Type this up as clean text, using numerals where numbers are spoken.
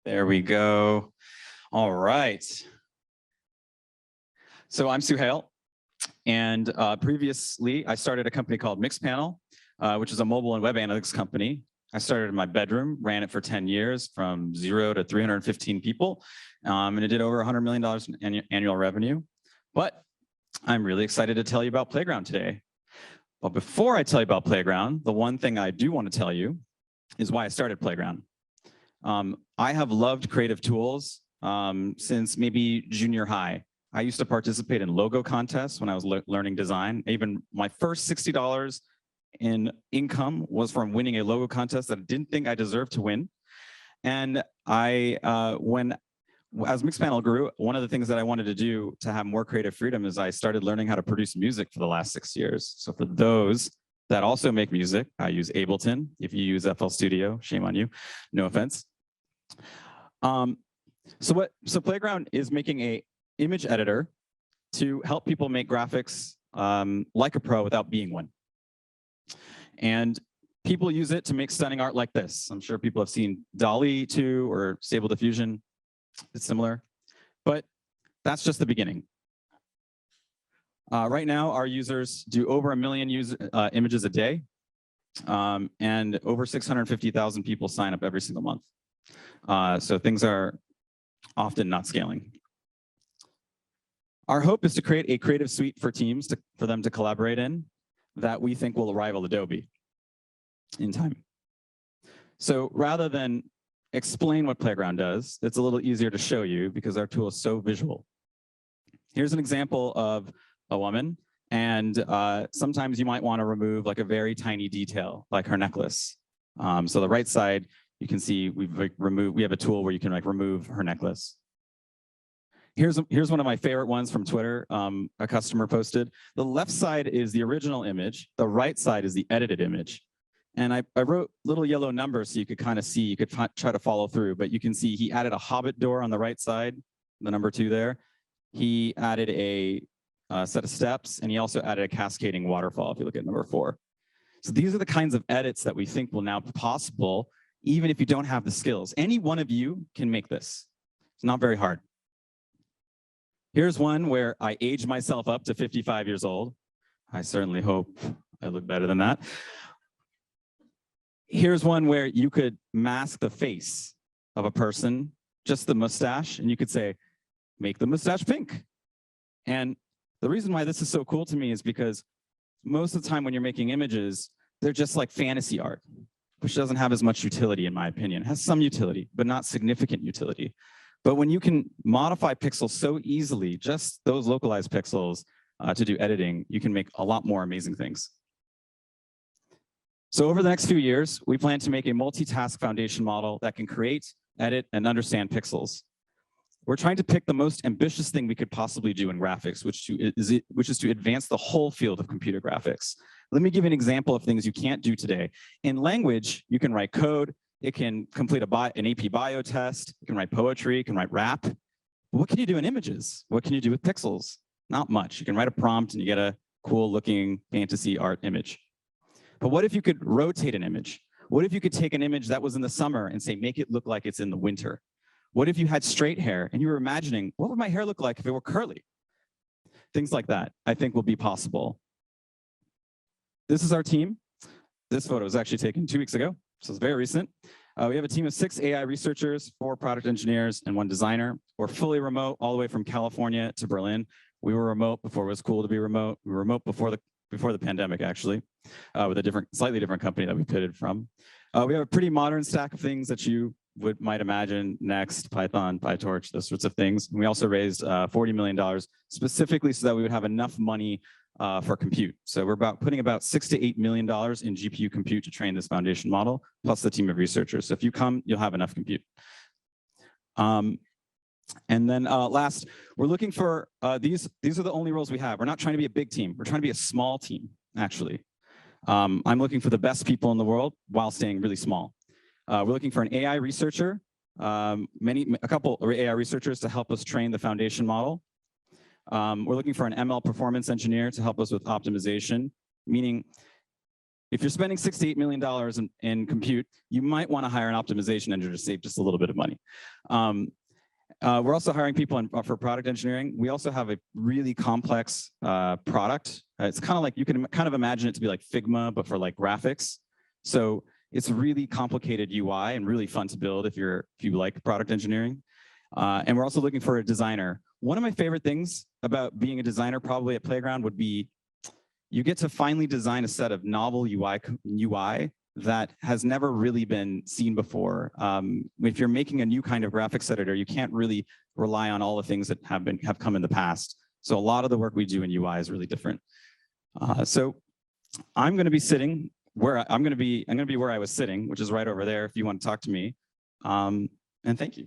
There we go. All right. So I'm Suhail, and previously I started a company called Mixpanel, which is a mobile and web analytics company. I started in my bedroom, ran it for 10 years from 0 to 315 people, and it did over $100 million in annual revenue. But I'm really excited to tell you about Playground today. But before I tell you about Playground, the one thing I do want to tell you is why I started Playground. I have loved creative tools since maybe junior high. I used to participate in logo contests when I was learning design. Even my first $60 in income was from winning a logo contest that I didn't think I deserved to win. And as Mixpanel grew, one of the things that I wanted to do to have more creative freedom is I started learning how to produce music for the last 6 years. So for those that also make music, I use Ableton. If you use FL Studio, shame on you, no offense. So Playground is making a image editor to help people make graphics like a pro without being one. And people use it to make stunning art like this. I'm sure people have seen DALL-E 2 or Stable Diffusion. It's similar, but that's just the beginning. Right now, our users do over 1 million images a day, and over 650,000 people sign up every single month. So things are often not scaling. Our hope is to create a creative suite for teams for them to collaborate in that we think will rival Adobe in time. So rather than explain what Playground does, it's a little easier to show you because our tool is so visual. Here's an example of a woman, and sometimes you might want to remove like a very tiny detail, like her necklace. So the right side, you can see we have a tool where you can remove her necklace. Here's one of my favorite ones from Twitter, a customer posted. The left side is the original image, the right side is the edited image. And I wrote little yellow numbers so you could kind of see, you could try to follow through, but you can see he added a Hobbit door on the right side, the number 2 there. He added a set of steps, and he also added a cascading waterfall if you look at number 4. So these are the kinds of edits that we think will now be possible, even if you don't have the skills. Any one of you can make this. It's not very hard. Here's one where I aged myself up to 55 years old. I certainly hope I look better than that. Here's one where you could mask the face of a person, just the mustache, and you could say, make the mustache pink. And the reason why this is so cool to me is because most of the time when you're making images, they're just like fantasy art, which doesn't have as much utility in my opinion. It has some utility, but not significant utility. But when you can modify pixels so easily, just those localized pixels to do editing, you can make a lot more amazing things. So over the next few years, we plan to make a multitask foundation model that can create, edit, and understand pixels. We're trying to pick the most ambitious thing we could possibly do in graphics, which is to advance the whole field of computer graphics. Let me give you an example of things you can't do today. In language, you can write code. It can complete an AP bio test. You can write poetry. You can write rap. But what can you do in images? What can you do with pixels? Not much. You can write a prompt and you get a cool looking fantasy art image. But what if you could rotate an image? What if you could take an image that was in the summer and say, make it look like it's in the winter? What if you had straight hair and you were imagining, what would my hair look like if it were curly? Things like that, I think, will be possible. This is our team. This photo was actually taken 2 weeks ago, so it's very recent. We have a team of 6 AI researchers, 4 product engineers, and 1 designer. We're fully remote all the way from California to Berlin. We were remote before it was cool to be remote. We were remote before the pandemic, actually, with a slightly different company that we pivoted from. We have a pretty modern stack of things that you might imagine: Next, Python, PyTorch, those sorts of things. And we also raised $40 million specifically so that we would have enough money for compute. So we're putting about $6 to $8 million in GPU compute to train this foundation model, plus the team of researchers. So if you come, you'll have enough compute. And then last, we're looking for, these are the only roles we have. We're not trying to be a big team. We're trying to be a small team, actually. I'm looking for the best people in the world while staying really small. We're looking for an AI researcher, a couple of AI researchers to help us train the foundation model. We're looking for an ML performance engineer to help us with optimization, meaning if you're spending $6 to $8 million in compute, you might want to hire an optimization engineer to save just a little bit of money. We're also hiring people for product engineering. We also have a really complex product. It's kind of like, you can kind of imagine it to be like Figma, but for like graphics. So it's really complicated UI and really fun to build if you like product engineering. And we're also looking for a designer. One of my favorite things about being a designer probably at Playground would be you get to finally design a set of novel UI that has never really been seen before. If you're making a new kind of graphics editor, you can't really rely on all the things that have come in the past. So a lot of the work we do in UI is really different. So I'm going to be sitting where I'm going to be where I was sitting, which is right over there if you want to talk to me. And thank you.